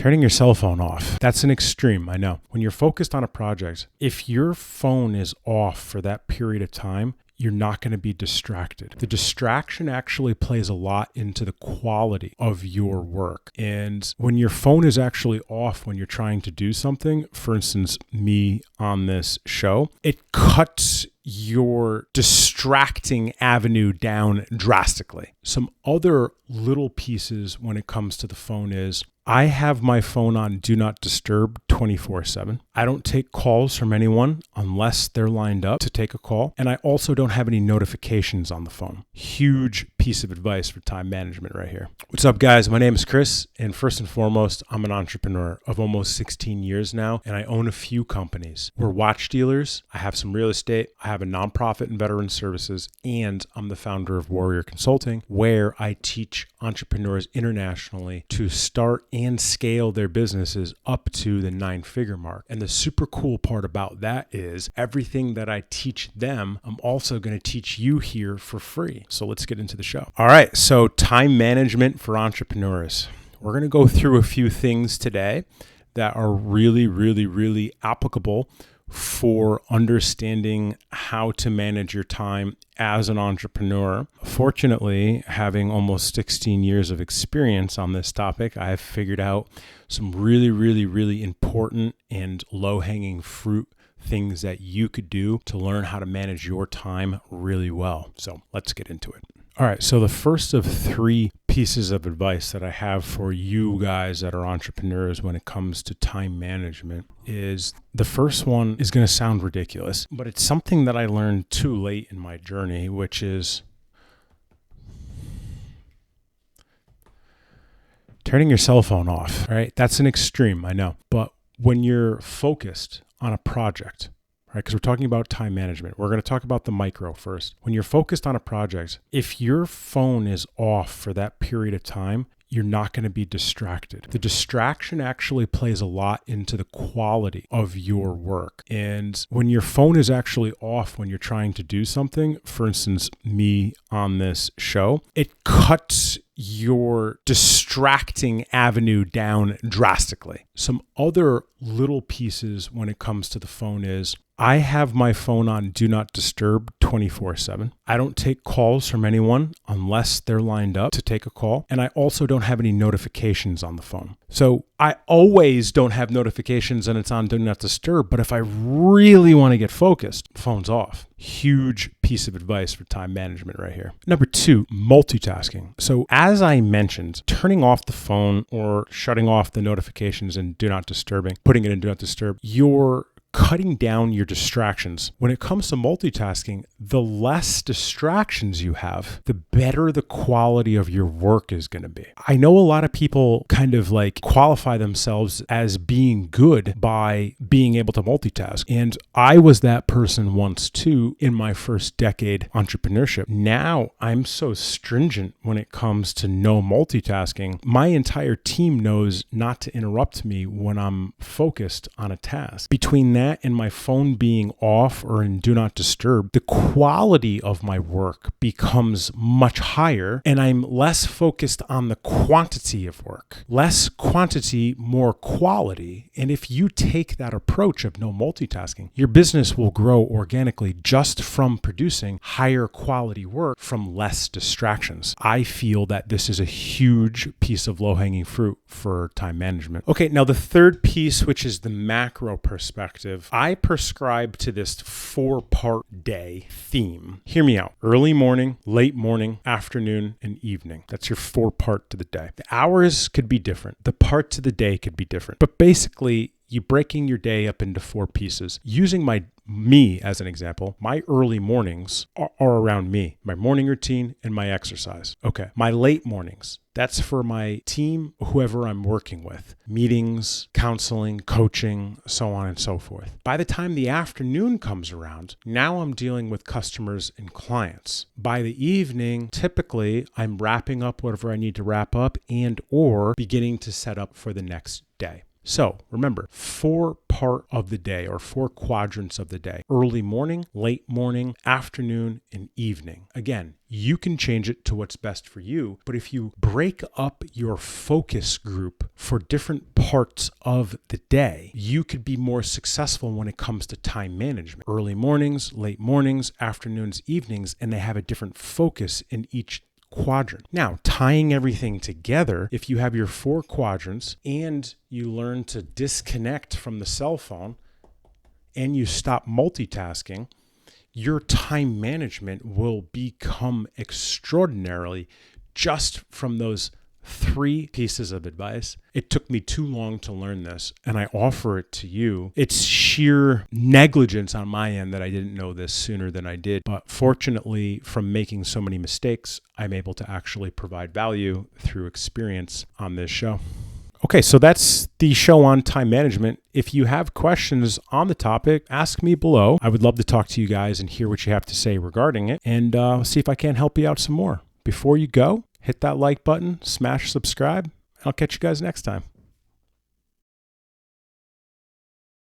Turning your cell phone off. That's an extreme, I know. When you're focused on a project, if your phone is off for that period of time, you're not going to be distracted. The distraction actually plays a lot into the quality of your work. And when your phone is actually off when you're trying to do something, for instance, me on this show, it cuts your distracting avenue down drastically. Some other little pieces when it comes to the phone is I have my phone on do not disturb 24/7. I don't take calls from anyone unless they're lined up to take a call. And I also don't have any notifications on the phone. Huge piece of advice for time management right here. What's up, guys? My name is Chris. And first and foremost, I'm an entrepreneur of almost 16 years now. And I own a few companies. We're watch dealers. I have some real estate. I have a nonprofit in veteran services. And I'm the founder of Warrior Consulting, where I teach entrepreneurs internationally to start and scale their businesses up to the 9-figure mark. And the super cool part about that is everything that I teach them, I'm also going to teach you here for free. So let's get into the show. All right. So time management for entrepreneurs. We're going to go through a few things today that are really applicable for understanding how to manage your time as an entrepreneur. Fortunately, having almost 16 years of experience on this topic, I've figured out some really important and low-hanging fruit things that you could do to learn how to manage your time really well. So let's get into it. All right, so the first of 3 pieces of advice that I have for you guys that are entrepreneurs when it comes to time management is the first one is going to sound ridiculous, but it's something that I learned too late in my journey, which is turning your cell phone off. All right, that's an extreme, I know, but when you're focused on a project, right? Because we're talking about time management. We're going to talk about the micro first. When you're focused on a project, if your phone is off for that period of time, you're not going to be distracted. The distraction actually plays a lot into the quality of your work. And when your phone is actually off when you're trying to do something, for instance, me on this show, it cuts your distracting avenue down drastically. Some other little pieces when it comes to the phone is I have my phone on do not disturb 24/7. I don't take calls from anyone unless they're lined up to take a call. And I also don't have any notifications on the phone. So I always don't have notifications and it's on do not disturb. But if I really want to get focused, phone's off. Huge piece of advice for time management right here. Number 2, multitasking. So as I mentioned, turning off the phone or shutting off the notifications and do not disturbing, putting it in do not disturb, you're cutting down your distractions. When it comes to multitasking, the less distractions you have, the better the quality of your work is going to be. I know a lot of people kind of like qualify themselves as being good by being able to multitask. And I was that person once too in my first decade entrepreneurship. Now I'm so stringent when it comes to no multitasking. My entire team knows not to interrupt me when I'm focused on a task. Between that and my phone being off or in do not disturb, the quality of my work becomes much higher and I'm less focused on the quantity of work. Less quantity, more quality. And if you take that approach of no multitasking, your business will grow organically just from producing higher quality work from less distractions. I feel that this is a huge piece of low-hanging fruit for time management. Okay, now the third piece, which is the macro perspective, I prescribe to this 4-part day theme. Hear me out. Early morning, late morning, afternoon, and evening. That's your 4-part to the day. The hours could be different. The parts of the day could be different. But basically, you're breaking your day up into 4 pieces. Using me as an example, my early mornings are around me, my morning routine and my exercise. Okay. My late mornings, that's for my team, whoever I'm working with, meetings, counseling, coaching, so on and so forth. By the time the afternoon comes around, now I'm dealing with customers and clients. By the evening, typically I'm wrapping up whatever I need to wrap up and or beginning to set up for the next day. So remember, 4-part of the day or 4 quadrants of the day: early morning, late morning, afternoon, and evening. Again, you can change it to what's best for you, but if you break up your focus group for different parts of the day, you could be more successful when it comes to time management. Early mornings, late mornings, afternoons, evenings, and they have a different focus in each quadrant. Now, tying everything together, if you have your 4 quadrants and you learn to disconnect from the cell phone and you stop multitasking, your time management will become extraordinarily just from those 3 pieces of advice. It took me too long to learn this, and I offer it to you. It's sheer negligence on my end that I didn't know this sooner than I did. But fortunately, from making so many mistakes, I'm able to actually provide value through experience on this show. Okay, so that's the show on time management. If you have questions on the topic, ask me below. I would love to talk to you guys and hear what you have to say regarding it, and see if I can help you out some more. Before you go, hit that like button, smash subscribe. I'll catch you guys next time.